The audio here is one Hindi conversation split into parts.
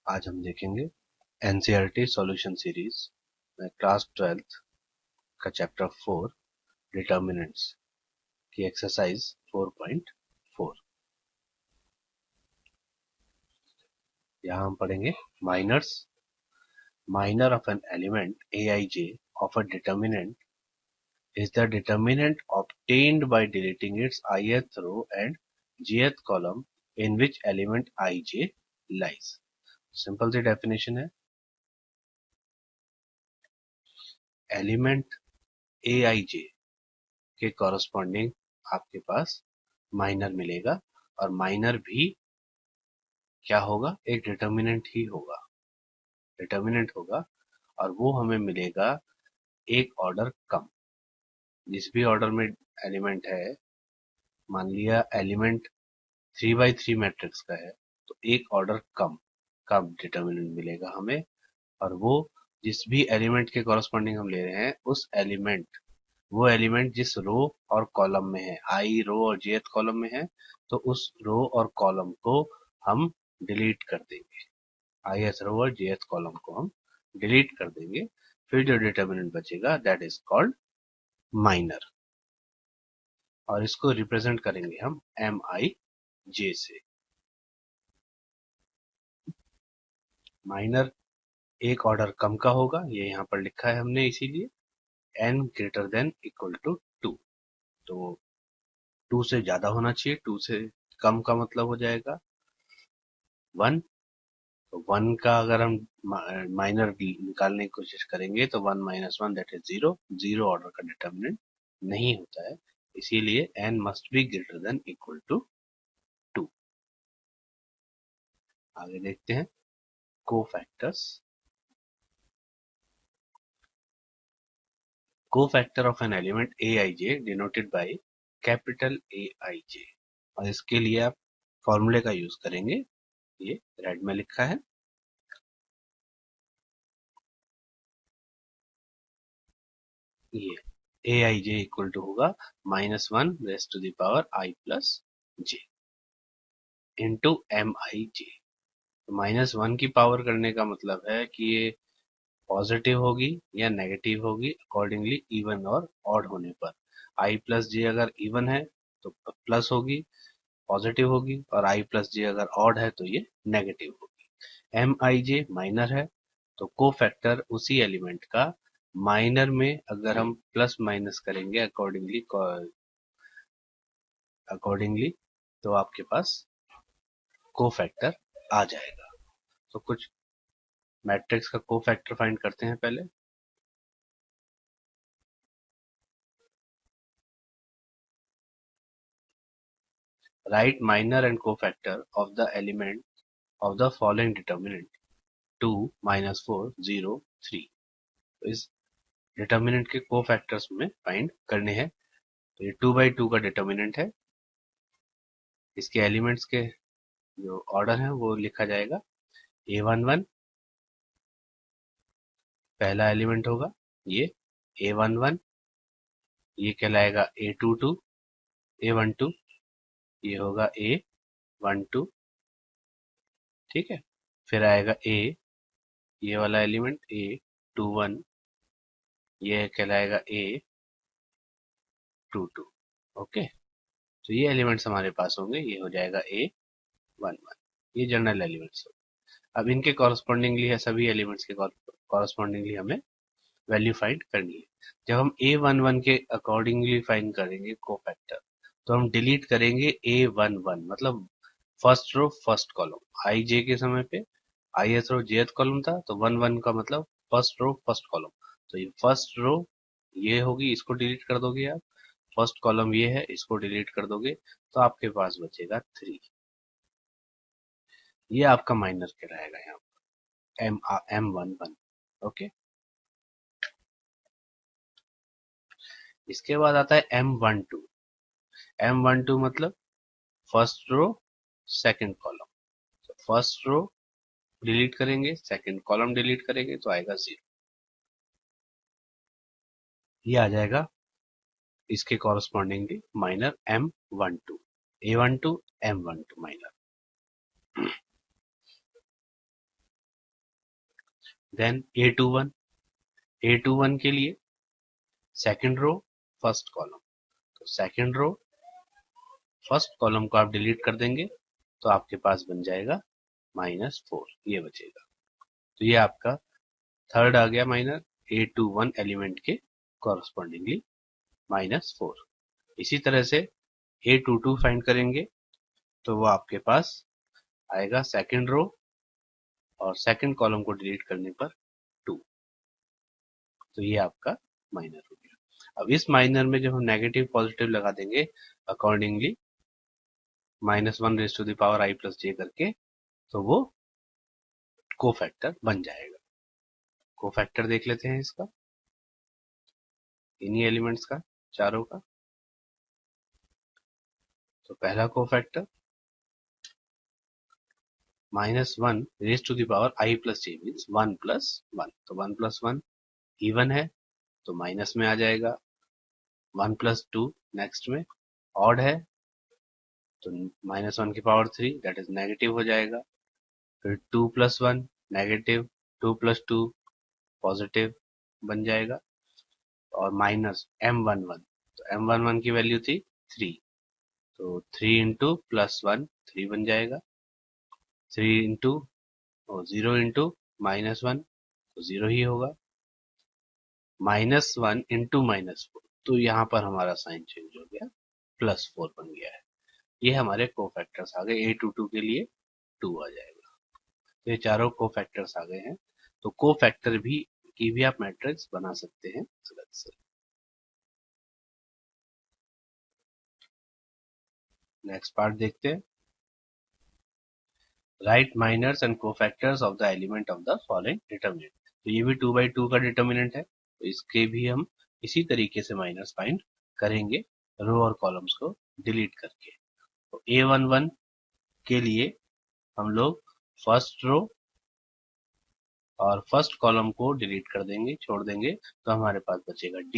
आज हम देखेंगे एनसीईआरटी सॉल्यूशन सीरीज में क्लास 12th का चैप्टर 4 डिटर्मिनेंट्स की एक्सरसाइज 4.4। यहाँ हम पढ़ेंगे minor of an element aij of a determinant is the determinant obtained by deleting its ith row and jth column in which element ij lies। Simple सी डेफिनेशन है, एलिमेंट aij के कॉरस्पॉन्डिंग आपके पास माइनर मिलेगा और माइनर भी क्या होगा, एक डिटर्मिनेंट होगा और वो हमें मिलेगा एक ऑर्डर कम। जिस भी ऑर्डर में एलिमेंट है, मान लिया एलिमेंट 3x3 मैट्रिक्स का है, तो एक ऑर्डर कम डिटर्मिनेंट मिलेगा हमें। और वो जिस भी एलिमेंट के कॉरस्पॉन्डिंग हम ले रहे हैं, वो एलिमेंट जिस रो और कॉलम में है, आई रो और जेथ कॉलम में है, तो उस रो और कॉलम को हम डिलीट कर देंगे। ith रो और jth कॉलम को हम डिलीट कर देंगे। फिर जो डिटर्मिनेंट बचेगा दैट इज कॉल्ड माइनर, और इसको रिप्रेजेंट करेंगे हम mij से। माइनर एक ऑर्डर कम का होगा, ये यहाँ पर लिखा है हमने, इसीलिए n greater than equal to 2। तो 2 से ज्यादा होना चाहिए, 2 से कम का मतलब हो जाएगा 1। तो 1 का अगर हम माइनर निकालने की कोशिश करेंगे तो 1 - 1 दैट इज 0। 0 ऑर्डर का डिटर्मिनेंट नहीं होता है, इसीलिए n must be greater than equal to 2। आगे देखते हैं cofactor of an element aij denoted by capital Aij। और इसके लिए आप फॉर्मूले का यूज करेंगे, ये रेड में लिखा है। ये aij इक्वल टू होगा -1 raise to the power i plus j into mij। -1 की पावर करने का मतलब है कि ये पॉजिटिव होगी या नेगेटिव होगी अकॉर्डिंगली इवन और ऑड होने पर। i प्लस जे अगर इवन है तो प्लस होगी, पॉजिटिव होगी, और i प्लस जे अगर ऑड है तो ये नेगेटिव होगी। mij माइनर है, तो कोफैक्टर उसी एलिमेंट का माइनर में अगर हम प्लस माइनस करेंगे अकॉर्डिंगली तो आपके पास कोफैक्टर आ जाएगा। तो कुछ मैट्रिक्स का कोफैक्टर फाइंड करते हैं पहले। Right minor and cofactor of the element of the following determinant 2 - 4 0 3। तो इस डिटर्मिनेंट के कोफैक्टर्स में फाइंड करने हैं। तो ये 2/2 का डिटर्मिनेंट है, इसके एलिमेंट्स के जो ऑर्डर है वो लिखा जाएगा। a11 पहला एलिमेंट होगा, ये a11, ये कहलाएगा a22, a12, ये होगा a12, ठीक है। फिर आएगा ये वाला एलिमेंट a21, ये कहलाएगा a22। ओके, तो ये एलिमेंट्स हमारे पास होंगे, ये हो जाएगा a11। ये जनरल एलिमेंट्स हो। अब इनके कॉरस्पॉन्डिंगली है, सभी एलिमेंट्स के कॉरस्पॉन्डिंगली हमें वैल्यू फाइंड करनी है। जब हम a11 के अकॉर्डिंगली फाइंड करेंगे कोफैक्टर, तो हम डिलीट करेंगे a11, मतलब फर्स्ट रो फर्स्ट कॉलम। आई जे के समय पे ith रो jth कॉलम था, तो 1 का मतलब फर्स्ट रो फर्स्ट कॉलम। तो ये फर्स्ट रो ये होगी, इसको डिलीट कर दोगे आप। फर्स्ट कॉलम ये है, इसको डिलीट कर दोगे, तो आपके पास बचेगा 3। ये आपका माइनर कहलाएगा यहाँ पर M11। ओके, इसके बाद आता है M12। M12 मतलब फर्स्ट रो सेकंड कॉलम। तो फर्स्ट रो डिलीट करेंगे, सेकंड कॉलम डिलीट करेंगे, तो आएगा 0। ये आ जाएगा इसके correspondingly minor M12, A12 M12 minor. Then A21 के लिए सेकंड रो फर्स्ट कॉलम, तो सेकंड रो फर्स्ट कॉलम को आप डिलीट कर देंगे तो आपके पास बन जाएगा -4, ये बचेगा। तो ये आपका थर्ड आ गया माइनर A21 एलिमेंट के कॉरस्पॉन्डिंगली -4। इसी तरह से A22 फाइंड करेंगे तो वो आपके पास आएगा सेकंड रो और सेकंड कॉलम को डिलीट करने पर 2, तो ये आपका माइनर हो गया। अब इस माइनर में जब हम नेगेटिव पॉजिटिव लगा देंगे अकॉर्डिंगली -1⁻⁻I+J करके, तो वो कोफैक्टर बन जाएगा। कोफैक्टर देख लेते हैं इसका, इन्हीं एलिमेंट्स का, चारों का। तो पहला कोफैक्टर -1⁻I+J मीन्स 1+1, तो 1+1 इवन है तो माइनस में आ जाएगा। 1+2 नेक्स्ट में ऑड है तो -1⁻³ दैट इज नेगेटिव हो जाएगा। फिर 2+1 नेगेटिव, 2+2 पॉजिटिव बन जाएगा, और -M11, तो M11 की वैल्यू थी 3, तो 3 इंटू +1 3 बन जाएगा। 3 इंटू 0 इंटू -1 तो 0 ही होगा। -1 इंटू -4, तो यहाँ पर हमारा साइन चेंज हो गया, +4 बन गया है। ये हमारे कोफैक्टर्स आ गए। A22 के लिए 2 आ जाएगा। तो ये चारों कोफैक्टर्स आ गए हैं। तो कोफैक्टर भी की भी आप मैट्रिक्स बना सकते हैं अलग से। नेक्स्ट पार्ट देखते हैं। Write minors and cofactors of the element of the following determinant. तो ये भी 2/2 का डिटर्मिनेंट है, तो इसके भी हम इसी तरीके से माइनर्स फाइंड करेंगे रो और कॉलम्स को डिलीट करके। तो A11 के लिए हम लोग फर्स्ट रो और फर्स्ट कॉलम को डिलीट कर देंगे, छोड़ देंगे, तो हमारे पास बचेगा D।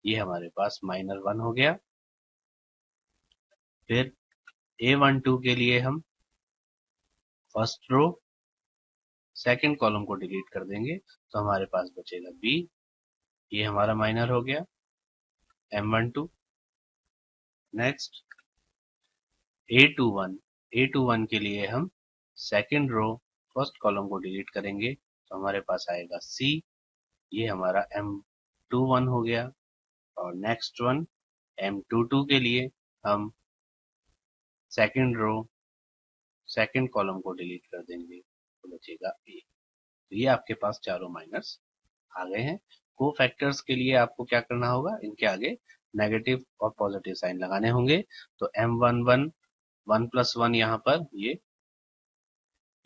ये हमारे पास -1 हो गया। फिर A12 के लिए हम फर्स्ट रो सेकंड कॉलम को डिलीट कर देंगे तो हमारे पास बचेगा B। ये हमारा माइनर हो गया M12। नेक्स्ट A21 के लिए हम सेकंड रो फर्स्ट कॉलम को डिलीट करेंगे तो हमारे पास आएगा C। ये हमारा M21 हो गया। और नेक्स्ट वन M22 के लिए हम सेकंड रो सेकंड कॉलम को डिलीट कर देंगे तो बचेगा A। तो ये आपके पास चारों माइनर्स आ गए हैं। कोफैक्टर्स के लिए आपको क्या करना होगा, इनके आगे नेगेटिव और पॉजिटिव साइन लगाने होंगे। तो M11 1+1 यहाँ पर ये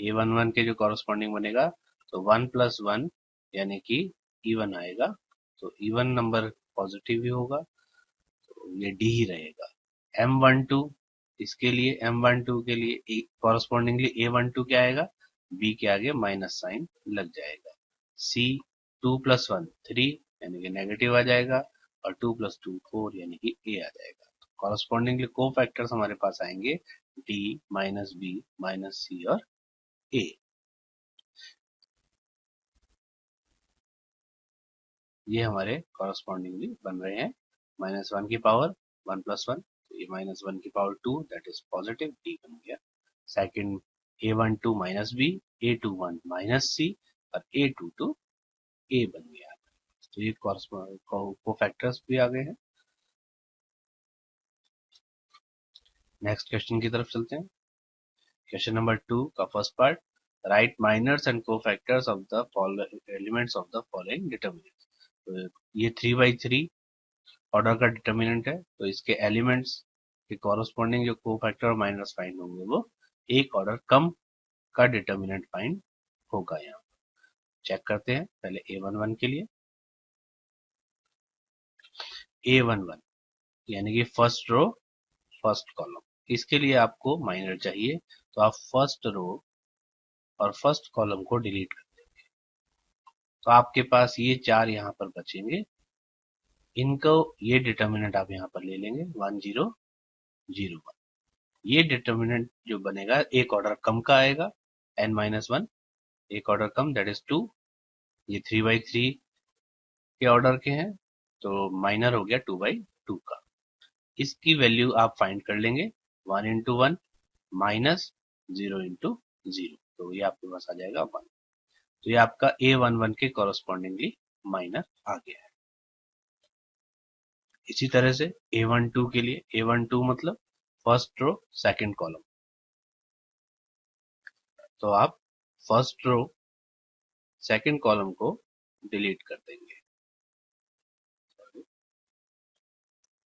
A11 के जो कॉरस्पॉन्डिंग बनेगा, तो 1+1 यानी कि इवन आएगा, तो इवन नंबर पॉजिटिव ही होगा, तो ये D ही रहेगा। M12 इसके लिए M12 के लिए कॉरस्पॉन्डिंगली A12 क्या आएगा, B के आगे माइनस साइन लग जाएगा। C 2+1 3 यानी कि नेगेटिव आ जाएगा, और 2+2 4 यानी कि A आ जाएगा। कॉरस्पॉन्डिंगली कोफैक्टर्स हमारे पास आएंगे D -B -C और A। ये हमारे कॉरस्पॉन्डिंगली बन रहे हैं। -1 की पावर 1+1, तो ये -1 की power 2 that is positive, D बन गया। Second A12 -B, A21 -C और A22 A बन गया। तो ये कोफैक्टर्स भी आ गए हैं। नेक्स्ट क्वेश्चन की तरफ चलते हैं। क्वेश्चन नंबर 2 का first part, write minors and cofactors of the elements of the following determinants. तो ये 3/3 ऑर्डर का डिटर्मिनेंट है, तो इसके एलिमेंट्स के कॉरस्पॉन्डिंग जो कोफैक्टर और माइनर्स फाइंड होंगे वो एक ऑर्डर कम का डिटर्मिनेंट फाइंड होगा। यहाँ चेक करते हैं पहले A11 के लिए। A11 यानी कि फर्स्ट रो फर्स्ट कॉलम, इसके लिए आपको माइनर चाहिए, तो आप फर्स्ट रो और फर्स्ट कॉलम को डिलीट कर देंगे, तो आपके पास ये 4 यहाँ पर बचेंगे। इनको ये डिटर्मिनेंट आप यहाँ पर ले लेंगे 1 0 0 1। ये डिटर्मिनेंट जो बनेगा एक ऑर्डर कम का आएगा, n-1, एक ऑर्डर कम दैट इज 2, ये 3/3 के ऑर्डर के हैं, तो माइनर हो गया 2/2 का। इसकी वैल्यू आप फाइंड कर लेंगे 1 इंटू 1 माइनस 0 इंटू 0, तो ये आपके पास आ जाएगा 1। तो ये आपका A11 के कॉरस्पॉन्डिंगली माइनर आ गया है। इसी तरह से A12 के लिए, A12 मतलब फर्स्ट रो सेकंड कॉलम, तो आप फर्स्ट रो सेकंड कॉलम को डिलीट कर देंगे।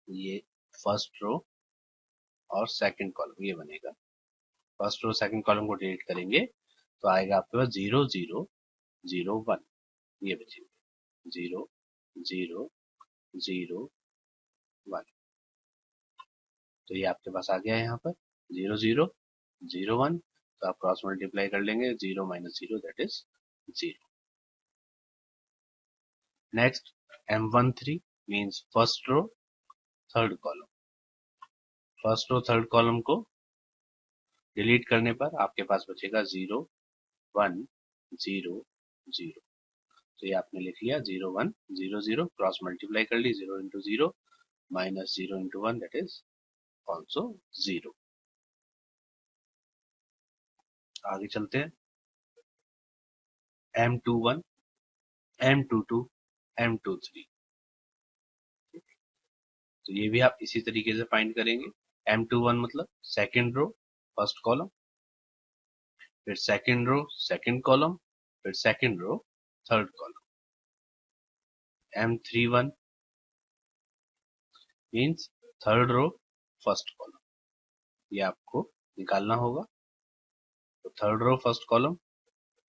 ये फर्स्ट रो और सेकंड कॉलम ये बनेगा। फर्स्ट रो सेकंड कॉलम को डिलीट करेंगे तो आएगा आपके पास 0 0 0 1, ये बचेंगे 0 0 0 1। तो ये आपके पास आ गया है यहाँ पर 0 0 0 1, तो आप क्रॉस मल्टीप्लाई कर लेंगे 0 minus 0 that is 0। Next M13 means first row third column. First row third column को डिलीट करने पर आपके पास बचेगा 0 1 0 0। तो ये आपने लिख लिया 0 1 0 0, क्रॉस मल्टीप्लाई कर ली 0 into 0 minus 0 into 1 that is also 0। आगे चलते हैं M21 M22 M23, तो ये भी आप इसी तरीके से फाइंड करेंगे। M21 मतलब सेकेंड रो फर्स्ट कॉलम, फिर सेकेंड रो सेकेंड कॉलम, फिर second row third column. M31 means third row first column, ये आपको निकालना होगा। तो third row first column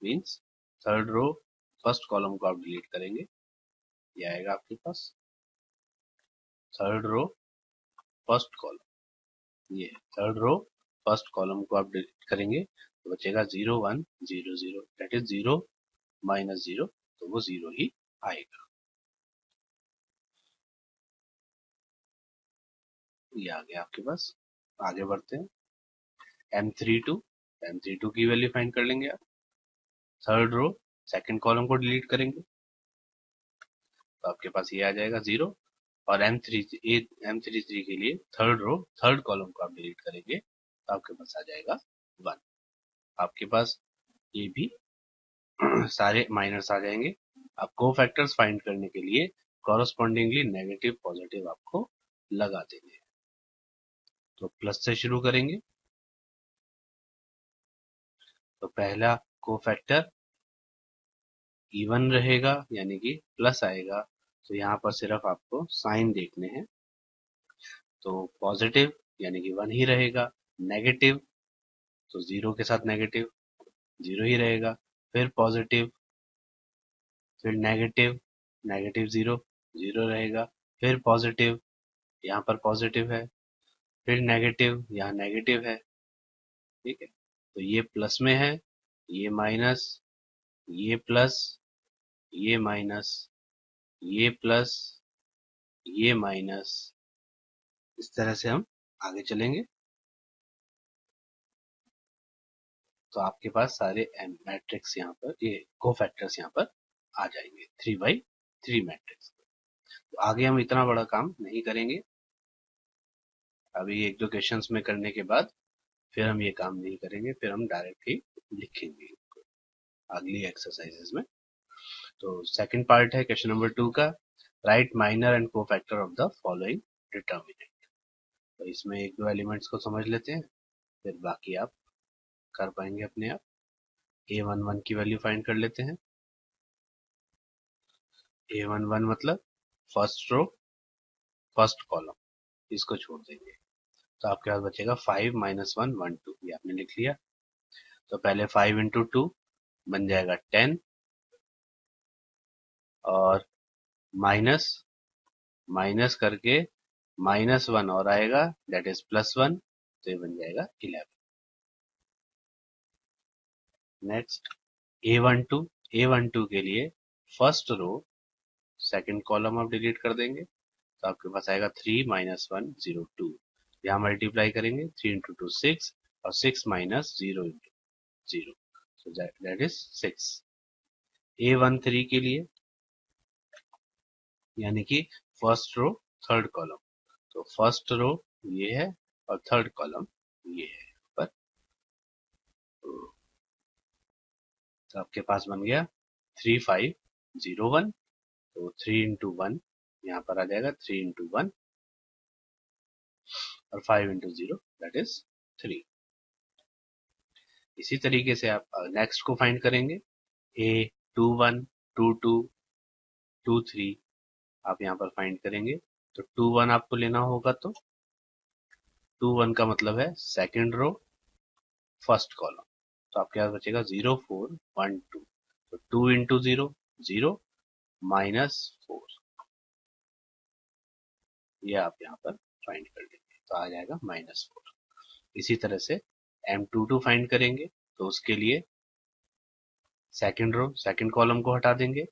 means third row first column को आप डिलीट करेंगे, ये आएगा आपके पास थर्ड रो फर्स्ट कॉलम। ये थर्ड रो फर्स्ट कॉलम को आप डिलीट करेंगे तो बचेगा 0 1 0 0 दैट इज 0 माइनस 0, तो वो 0 ही आएगा। ये आ गया आपके पास। आगे बढ़ते हैं M32 की वैल्यू फाइंड कर लेंगे आप। थर्ड रो सेकंड कॉलम को डिलीट करेंगे तो आपके पास ये आ जाएगा 0, और M33 के लिए थर्ड रो थर्ड कॉलम को आप डिलीट करेंगे तो आपके पास आ जाएगा 1। आपके पास ये भी सारे माइनर्स आ जाएंगे। आप कोफैक्टर्स फाइंड करने के लिए कॉरस्पॉन्डिंगली नेगेटिव पॉजिटिव आपको लगा देंगे। तो प्लस से शुरू करेंगे, तो पहला कोफैक्टर इवन रहेगा यानी कि प्लस आएगा, तो यहाँ पर सिर्फ आपको साइन देखने हैं। तो पॉजिटिव यानी कि 1 ही रहेगा, नेगेटिव तो 0 के साथ नेगेटिव 0 ही रहेगा, फिर पॉजिटिव, फिर नेगेटिव नेगेटिव 0 0 रहेगा, फिर पॉजिटिव यहाँ पर पॉजिटिव है, फिर नेगेटिव यहाँ नेगेटिव है। ठीक है, तो ये प्लस में है, ये माइनस, ये प्लस, ये माइनस, ये प्लस, ये माइनस, इस तरह से हम आगे चलेंगे। तो आपके पास सारे मैट्रिक्स यहाँ पर, ये कोफैक्टर्स यहाँ पर आ जाएंगे 3/3 मैट्रिक्स। तो आगे हम इतना बड़ा काम नहीं करेंगे, अभी एक दो क्वेश्चंस में करने के बाद फिर हम ये काम नहीं करेंगे, फिर हम डायरेक्टली लिखेंगे अगली एक्सरसाइजेस में। तो सेकंड पार्ट है क्वेश्चन नंबर 2 का, right minor and cofactor of the following determinant. तो इसमें एक दो एलिमेंट्स को समझ लेते हैं, फिर बाकी आप कर पाएंगे अपने आप। A11 की वैल्यू फाइंड कर लेते हैं। A11 मतलब फर्स्ट रो फर्स्ट कॉलम, इसको छोड़ देंगे तो आपके पास बचेगा 5 माइनस 1 1 2, ये आपने लिख लिया। तो पहले 5 इंटू 2 बन जाएगा 10, और माइनस माइनस करके -1 और आएगा दैट इज +1, तो ये बन जाएगा 11। नेक्स्ट A12 के लिए फर्स्ट रो सेकंड कॉलम आप डिलीट कर देंगे तो आपके पास आएगा 3 माइनस 1 0 2, यहाँ मल्टीप्लाई करेंगे 3 इंटू 2 6, और 6 minus 0 into 0, so that is 6। A13 के लिए, यानी कि फर्स्ट रो थर्ड कॉलम, तो फर्स्ट रो ये है और थर्ड कॉलम ये है पर, तो आपके पास बन गया 3501, तो 3 इंटू 1 यहाँ पर आ जाएगा, 3 इंटू 1 और 5 इंटू 0 दैट इज 3। इसी तरीके से आप नेक्स्ट को फाइंड करेंगे, A21, 22, 23 आप यहाँ पर फाइंड करेंगे, तो 21 आपको लेना होगा, तो 21 का मतलब है सेकंड रो फर्स्ट कॉलम, तो आपके पास बचेगा 0412, तो 2 इंटू 0 0 -4, ये आप यहाँ पर फाइंड कर लेंगे तो आ जाएगा -4। इसी तरह से M22 फाइंड करेंगे, तो उसके लिए सेकंड रो सेकंड कॉलम को हटा देंगे,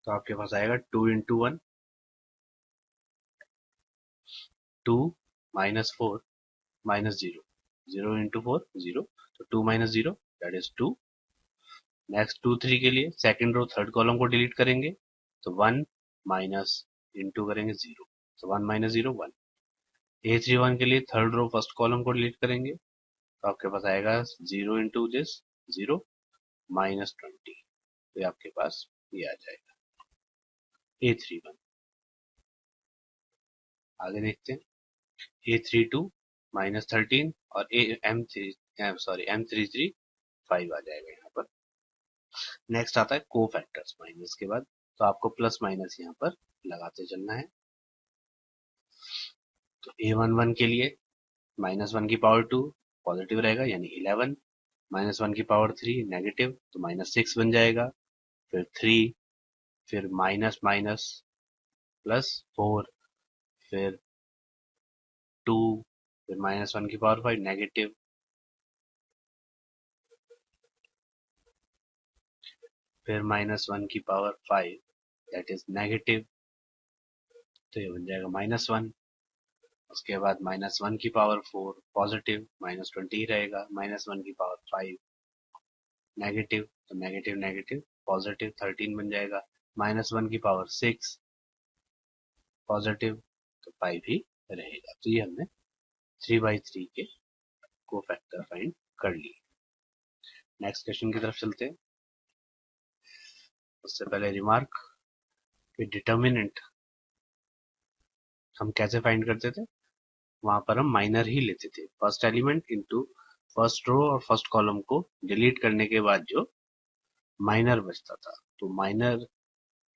तो आपके पास आएगा 2 इंटू 1 2 -4 -0 0 इंटू 4 0, तो 2 -0 दैट इज 2। नेक्स्ट 2 3 के लिए सेकंड रो थर्ड कॉलम को डिलीट करेंगे, तो 1 माइनस इंटू करेंगे 0, तो 1 -0 1। A31 के लिए थर्ड रो फर्स्ट कॉलम को डिलीट करेंगे, तो आपके पास आएगा 0 इंटू दिस 0 -20, तो ये आपके पास ये आ जाएगा A31। आगे देखते हैं A32 -13 और M33 5 आ जाएगा यहाँ पर। नेक्स्ट आता है को फैक्टर्स माइनस के बाद, तो आपको प्लस माइनस यहाँ पर लगाते चलना है, तो A11 के लिए -1 की पावर 2 पॉजिटिव रहेगा यानी 11, -1 की पावर 3 नेगेटिव, तो -6 बन जाएगा, फिर 3, फिर माइनस माइनस +4, फिर 2, फिर -1 की पावर 5 नेगेटिव, फिर -1 की पावर 5 दैट इज नेगेटिव, तो ये बन जाएगा -1। उसके बाद -1 की पावर 4 पॉजिटिव, -20 रहेगा, -1 की पावर 5 नेगेटिव, तो नेगेटिव नेगेटिव पॉजिटिव 13 बन जाएगा, -1 की पावर 6 पॉजिटिव, तो 5 ही रहेगा। तो ये हमने 3/3 के को फैक्टर फाइंड कर लिए। नेक्स्ट क्वेश्चन की तरफ चलते हैं। उससे पहले रिमार्क कि डिटर्मिनेंट हम कैसे फाइंड करते थे, वहां पर हम माइनर ही लेते थे, first element into first row और फर्स्ट कॉलम को डिलीट करने के बाद जो माइनर बचता था, तो माइनर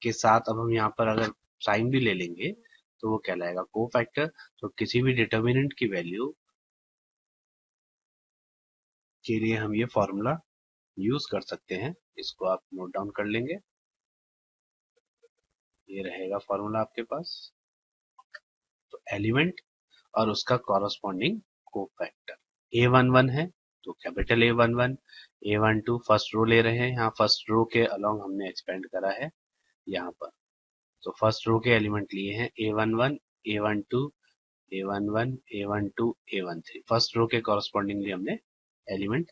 के साथ अब हम यहाँ पर अगर साइन भी ले लेंगे तो वो कहलाएगा को फैक्टर। तो किसी भी डिटर्मिनेंट की वैल्यू के लिए हम ये फॉर्मूला यूज कर सकते हैं, इसको आप नोट डाउन कर लेंगे, ये रहेगा फॉर्मूला आपके पास। तो एलिमेंट और उसका कॉरस्पॉन्डिंग को फैक्टर A11 है, तो capital A11, A12 first row ले रहे हैं, यहाँ फर्स्ट रो के अलोंग हमने एक्सपेंड करा है यहाँ पर, तो फर्स्ट रो के एलिमेंट लिए हैं A11, A12, A11, A12, A13, first row के कॉरस्पॉन्डिंगली हमने एलिमेंट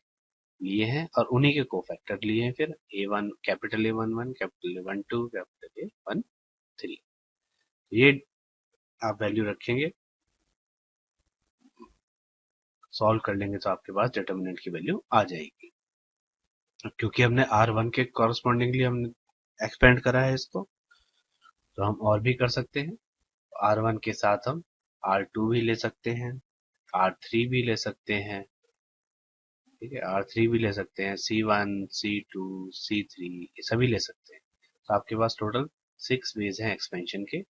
लिए हैं और उन्हीं के कोफैक्टर लिए हैं, फिर A1 capital A11, capital A12, capital A13, ये आप वैल्यू रखेंगे, सॉल्व कर लेंगे तो आपके पास डिटर्मिनेंट की वैल्यू आ जाएगी। क्योंकि हमने R1 के कॉरस्पॉन्डिंगली हमने एक्सपेंड करा है इसको, तो हम और भी कर सकते हैं। R1 के साथ हम R2 भी ले सकते हैं, R3 भी ले सकते हैं, ठीक है, R3 भी ले सकते हैं, C1, C2, C3 ये सभी ले सकते हैं। तो आपके पास टोटल 6 वेज हैं एक्सपेंशन के।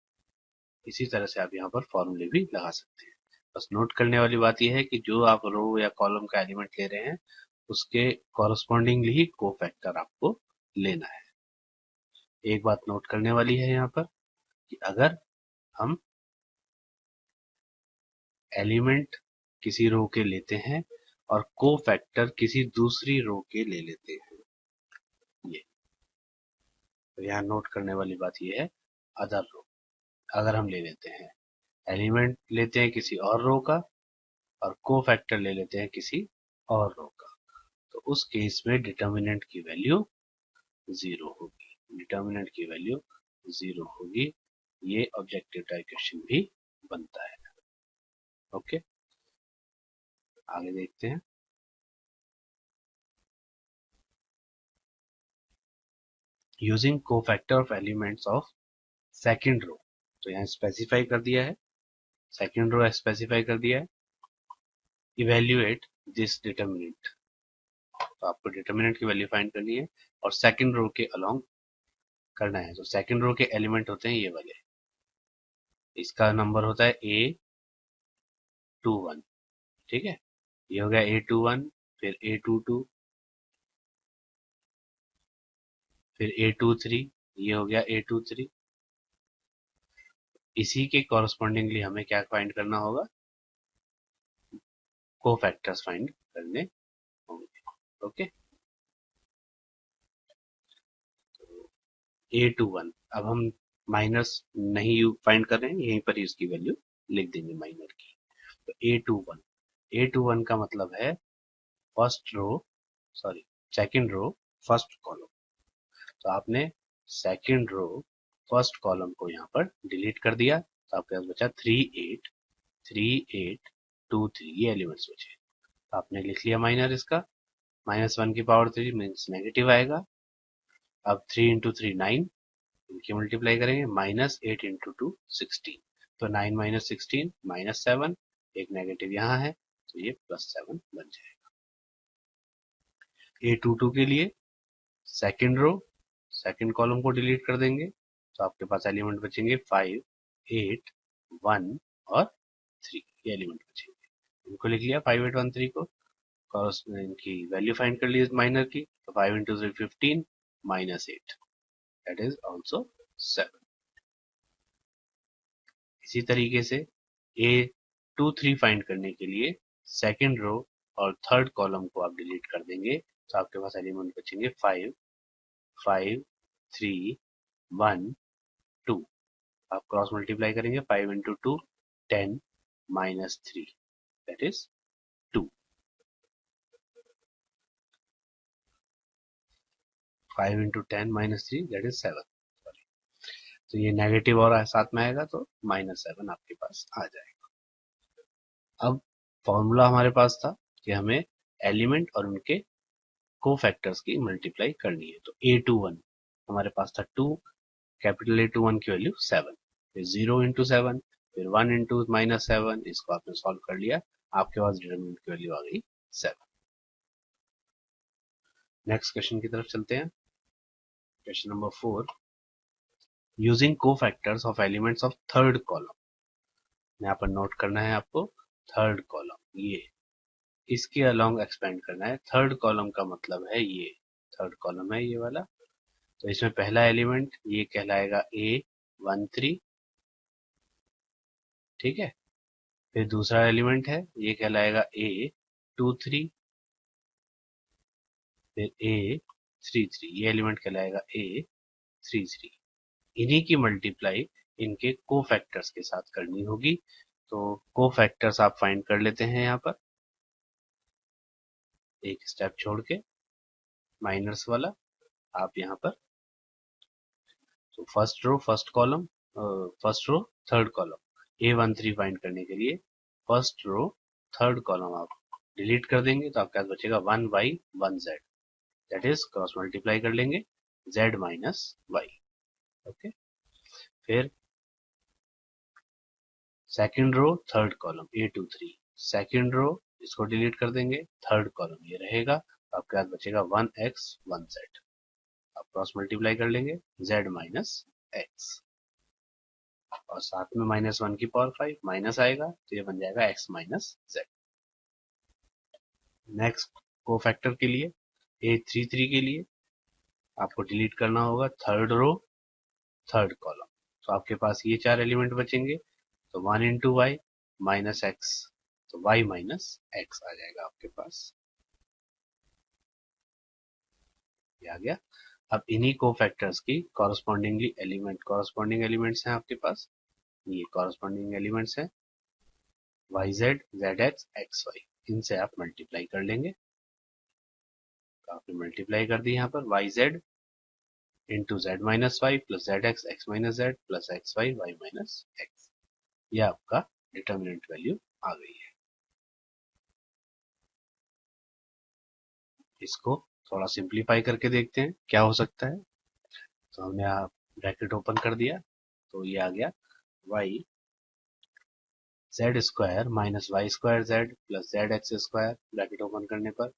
इसी तरह से आप यहाँ पर फॉर्मूले भी लगा सकते हैं। बस नोट करने वाली बात यह है कि जो आप रो या कॉलम का एलिमेंट ले रहे हैं उसके कॉरस्पॉन्डिंगली ही को फैक्टर आपको लेना है। एक बात नोट करने वाली है यहाँ पर कि अगर हम एलिमेंट किसी रो के लेते हैं और को फैक्टर किसी दूसरी रो के ले लेते हैं, ये तो यहाँ नोट करने वाली बात ये है, अदर रो अगर हम ले लेते हैं, एलिमेंट लेते हैं किसी और रो का और को फैक्टर ले लेते हैं किसी और रो का, तो उस केस में डिटर्मिनेंट की वैल्यू जीरो होगी, डिटर्मिनेंट की वैल्यू जीरो होगी। ये ऑब्जेक्टिव टाइप क्वेश्चन भी बनता है। ओके, आगे देखते हैं। Using cofactor of elements of second row, तो यहाँ स्पेसिफाई कर दिया है, सेकंड रो स्पेसिफाई कर दिया है। इवेल्युएट दिस डिटर्मिनेंट, तो आपको डिटर्मिनेंट की वैल्यू फाइंड करनी है और सेकंड रो के अलोंग करना है। तो सेकंड रो के एलिमेंट होते हैं ये वाले, इसका नंबर होता है A21, ठीक है। ये हो गया A21, फिर A22, फिर A23, ये हो गया A23। इसी के कॉरस्पॉन्डिंगली हमें क्या फाइंड करना होगा, कोफैक्टर्स फाइंड करने होंगे। ओके, A21, अब हम माइनस नहीं फाइंड कर रहे हैं, यहीं पर ही उसकी वैल्यू लिख देंगे माइनर की। तो A21 का मतलब है first row, sorry second row first column. तो आपने सेकंड रो फर्स्ट कॉलम को यहाँ पर डिलीट कर दिया, तो आपके पास बचा 383823, ये एलिमेंट्स बचे। तो आपने लिख लिया माइनर इसका, -1 की पावर 3 मीन्स नेगेटिव आएगा। अब 3 इंटू 3 9, इनकी मल्टीप्लाई करेंगे, -8 इंटू 2 16, तो 9 माइनस 16 -7, एक नेगेटिव यहाँ है तो ये +7 बन जाएगा। A22 के लिए सेकंड रो सेकंड कॉलम को डिलीट कर देंगे, तो आपके पास एलिमेंट बचेंगे 5 8 1 और 3, ये एलिमेंट बचेंगे। इनको लिख लिया 5 8 1 3 को, इनकी वैल्यू फाइंड कर ली माइनर की, तो 5 इंटू 3 15 -8, दैट इज ऑल्सो 7। इसी तरीके से A23 फाइंड करने के लिए सेकंड रो और थर्ड कॉलम को आप डिलीट कर देंगे, तो आपके पास एलिमेंट बचेंगे 5 5 3 1 2। आप क्रॉस मल्टीप्लाई करेंगे, 5 into 2 10 -3, that is 2। 5 into 10 -3 that is 7। तो ये नेगेटिव और साथ में आएगा तो -7 आपके पास आ जाएगा। अब फॉर्मूला हमारे पास था कि हमें एलिमेंट और उनके कोफैक्टर्स की मल्टीप्लाई करनी है। तो A21 हमारे पास था 2, कैपिटल A21 की वैल्यू 7, फिर 0 इंटू 7, फिर 1 इंटू -7, इसको आपने सॉल्व कर लिया, आपके पास डिटरमिनेंट की वैल्यू आ गई 7। नेक्स्ट क्वेश्चन की तरफ चलते हैं। Question number 4, using cofactors of elements of third column. यहाँ पर नोट करना है आपको, थर्ड कॉलम ये इसके अलोंग एक्सपेंड करना है। थर्ड कॉलम का मतलब है ये थर्ड कॉलम है ये वाला, तो इसमें पहला एलिमेंट ये कहलाएगा A13, ठीक है। फिर दूसरा एलिमेंट है ये कहलाएगा A23, फिर A33, ये एलिमेंट कहलाएगा A33। इन्हीं की मल्टीप्लाई इनके कोफैक्टर्स के साथ करनी होगी। तो कोफैक्टर्स आप फाइंड कर लेते हैं यहाँ पर, एक स्टेप छोड़ के माइनर्स वाला आप यहाँ पर। तो first row first column, first row third column, A13 find करने के लिए फर्स्ट रो थर्ड कॉलम आप डिलीट कर देंगे, तो आपके पास बचेगा 1y 1z, that is cross multiply कर लेंगे z माइनस y। ओके, फिर second row third column A23, second row इसको डिलीट कर देंगे, थर्ड कॉलम ये रहेगा, तो आपके पास बचेगा 1x 1z, आप क्रॉस मल्टीप्लाई कर लेंगे z माइनस x, और साथ में -1 की पावर 5 माइनस आएगा तो ये बन जाएगा x minus z। Next cofactor के लिए A33 के लिए आपको डिलीट करना होगा थर्ड रो थर्ड कॉलम, तो आपके पास ये चार एलिमेंट बचेंगे, तो 1 इंटू वाई माइनस एक्स, तो y माइनस एक्स आ जाएगा आपके पास, ये आ गया। अब इन्हीं कोफैक्टर्स की कॉरस्पॉन्डिंग एलिमेंट्स हैं आपके पास, ये कॉरस्पॉन्डिंग एलिमेंट्स हैं yz zx xy, इनसे आप मल्टीप्लाई कर लेंगे। तो आपने मल्टीप्लाई कर दी यहाँ पर yz into z minus y plus z x minus z plus x y minus x. ये आपका डिटर्मिनेंट वैल्यू आ गई है। इसको थोड़ा सिंप्लीफाई करके देखते हैं क्या हो सकता है। तो हमने यहाँ ब्रैकेट ओपन कर दिया, तो ये आ गया y z square minus y square z plus z x square bracket open करने पर।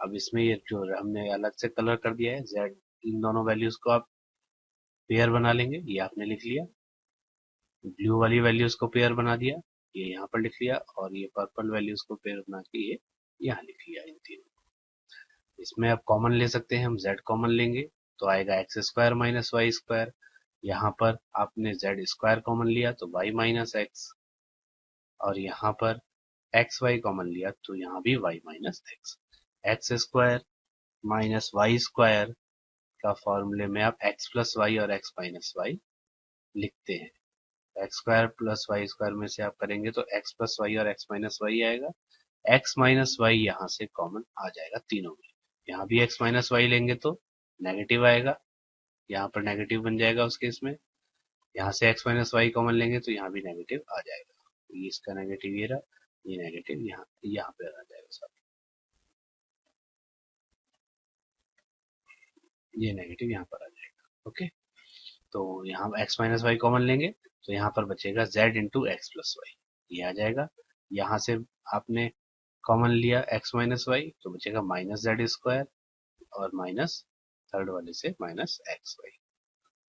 अब इसमें ये जो हमने अलग से कलर कर दिया है जेड, इन दोनों वैल्यूज को आप पेयर बना लेंगे, ये आपने लिख लिया। ब्लू वाली वैल्यूज को पेयर बना दिया, ये यहाँ पर लिख लिया, और ये पर्पल वैल्यूज को पेयर बना के ये यहाँ लिख लिया इन तीनों। इसमें आप कॉमन ले सकते हैं, हम z कॉमन लेंगे तो आएगा x square minus y square. यहाँ पर आपने z स्क्वायर कॉमन लिया तो y माइनस एक्स, और यहाँ पर एक्स वाई कॉमन लिया तो यहाँ भी y minus x. X square minus y square का फॉर्मूले में आप x प्लस वाई और x माइनस वाई लिखते हैं। X square plus y square में से आप करेंगे तो x प्लस वाई और x माइनस वाई आएगा। x माइनस वाई यहाँ से कॉमन आ जाएगा तीनों में। यहाँ भी x माइनस वाई लेंगे तो नेगेटिव आएगा, यहाँ पर नेगेटिव बन जाएगा उस केस में। यहाँ से x माइनस वाई कॉमन लेंगे तो यहाँ भी नेगेटिव आ जाएगा। तो ये इसका नेगेटिव ये रहा, ये नेगेटिव यहाँ पे आ जाएगा सब, ये नेगेटिव यहाँ पर आ जाएगा। ओके, तो यहाँ x माइनस वाई कॉमन लेंगे तो यहाँ पर बचेगा z into x plus y, ये आ जाएगा। यहाँ से आपने कॉमन लिया x माइनस वाई तो बचेगा माइनस जेड स्क्वायर, और माइनस थर्ड वाले से माइनस एक्स वाई।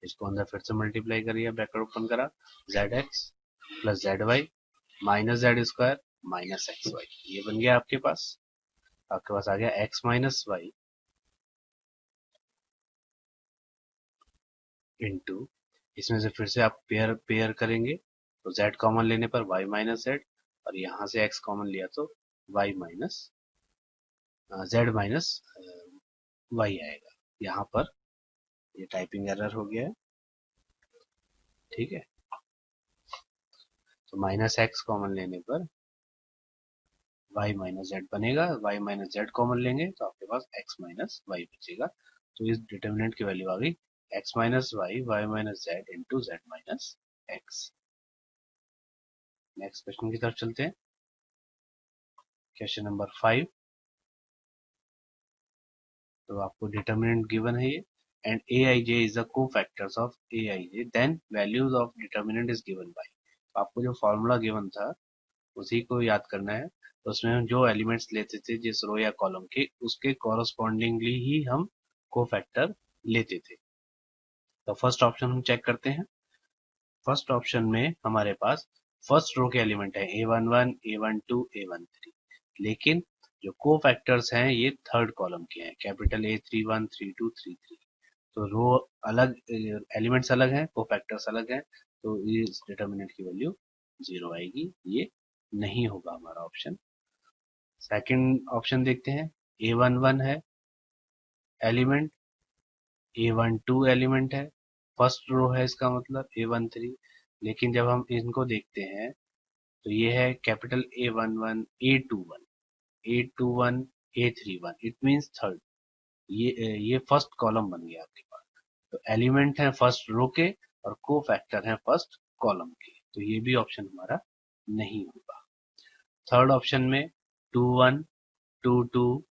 इसको अंदर फिर से मल्टीप्लाई करिए, ब्रैकेट ओपन करा, z x plus z y minus z square minus x y, ये बन गया आपके पास। आपके पास आ गया एक्स माइनस वाई इंटू, इसमें से फिर से आप पेयर पेयर करेंगे तो z कॉमन लेने पर y माइनस जेड, और यहाँ से x कॉमन लिया तो y minus z minus y आएगा। यहाँ पर ये टाइपिंग एरर हो गया है, ठीक है। तो माइनस एक्स कॉमन लेने पर y माइनस जेड बनेगा, y माइनस जेड कॉमन लेंगे तो आपके पास x माइनस वाई बचेगा। तो इस डिटर्मिनेंट की वैल्यू आ गई x minus y y minus z into z minus x. Next question की तरफ चलते हैं, क्वेश्चन नंबर 5। तो आपको डिटर्मिनेंट गिवन है ये, and aij is the cofactors of aij, then values of determinant is given by. आपको जो फॉर्मूला गिवन था उसी को याद करना है। तो उसमें हम जो एलिमेंट्स लेते थे जिस रो या कॉलम के, उसके कॉरस्पॉन्डिंगली ही हम कोफैक्टर लेते थे। तो फर्स्ट ऑप्शन हम चेक करते हैं। फर्स्ट ऑप्शन में हमारे पास फर्स्ट रो के एलिमेंट है A11 A12 A13, लेकिन जो को फैक्टर्स हैं ये थर्ड कॉलम के हैं, कैपिटल A31 32 33। तो रो अलग, एलिमेंट्स अलग हैं, को फैक्टर्स अलग हैं, तो इस डिटर्मिनेंट की वैल्यू 0 आएगी, ये नहीं होगा हमारा ऑप्शन। सेकंड ऑप्शन देखते हैं, A11 है एलिमेंट, A12 एलिमेंट है, फर्स्ट रो है इसका मतलब A13, लेकिन जब हम इनको देखते हैं तो ये है capital A11 A21 A21 A31, it means third. ये फर्स्ट कॉलम बन गया आपके पास। तो एलिमेंट है फर्स्ट रो के और को फैक्टर है फर्स्ट कॉलम के, तो ये भी ऑप्शन हमारा नहीं होगा। थर्ड ऑप्शन में 21 22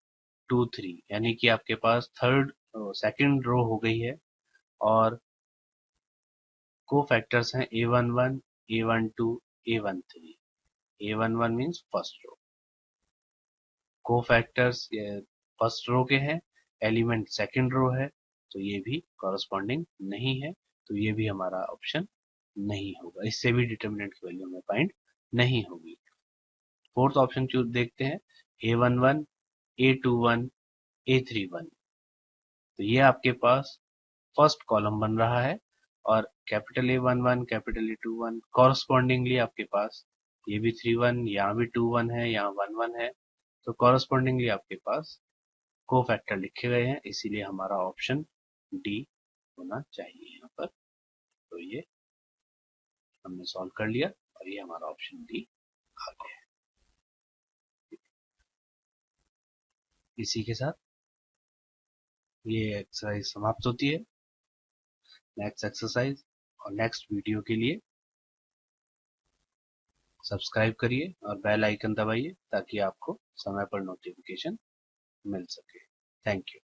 23, यानी कि आपके पास थर्ड सेकंड रो हो गई है, और को फैक्टर्स हैं A11 A12 A13। A11 means first row, को फैक्टर्स फर्स्ट रो के हैं, एलिमेंट सेकंड रो है, तो ये भी कॉरस्पॉन्डिंग नहीं है, तो ये भी हमारा ऑप्शन नहीं होगा। इससे भी डिटर्मिनेंट की वैल्यू हमें फाइंड नहीं होगी। फोर्थ ऑप्शन चूज देखते हैं, A11 A21 A31। तो ये आपके पास फर्स्ट कॉलम बन रहा है, और capital A11 capital A21 correspondingly आपके पास ये भी 31, यहाँ भी 21 है, यहाँ 11 है, तो कॉरस्पॉन्डिंगली आपके पास को फैक्टर लिखे गए हैं, इसीलिए हमारा ऑप्शन डी होना चाहिए यहाँ पर। तो ये हमने सॉल्व कर लिया और ये हमारा ऑप्शन डी आ गया है। इसी के साथ ये एक्सरसाइज समाप्त होती है। नेक्स्ट एक्सरसाइज और नेक्स्ट वीडियो के लिए सब्सक्राइब करिए और बेल आइकन दबाइए ताकि आपको समय पर नोटिफिकेशन मिल सके। Thank you.